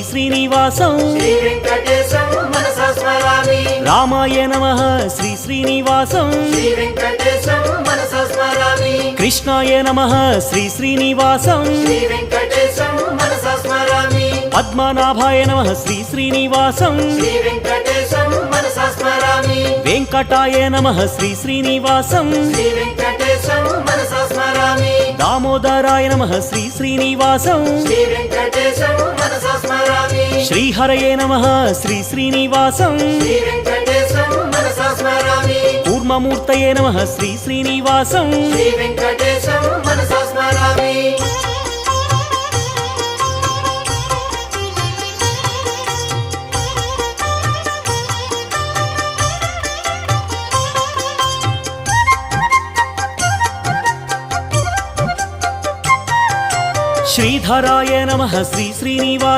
श्रीनिवासं श्री वेंकटेशं मनसा स्मरामि। रामाय नमः श्री श्रीनिवासं श्री वेंकटेशं मनसा स्मरामि। कृष्णाय नमः श्री श्रीनिवासं श्री वेंकटेशं मनसा स्मरामि। पद्मनाभाय नमः श्री श्रीनिवासं श्री वेंकटेशं मनसा स्मरामि। वेंकटाय नमः श्री श्रीनिवासं श्री वेंकटेशं मनसा स्मरामि। दामोदराय नमः श्री श्रीनिवासं श्री वेंकटेशं मनसा स्मरामि। श्रीहरये नमः श्री श्रीनिवासं श्री वेंकटेशं मनसा स्मरामि। कूर्ममूर्तये नमः श्री श्रीनिवासं श्री वेंकटेशं मनसा स्मरामि। श्रीधराय नमः श्री श्रीनिवासं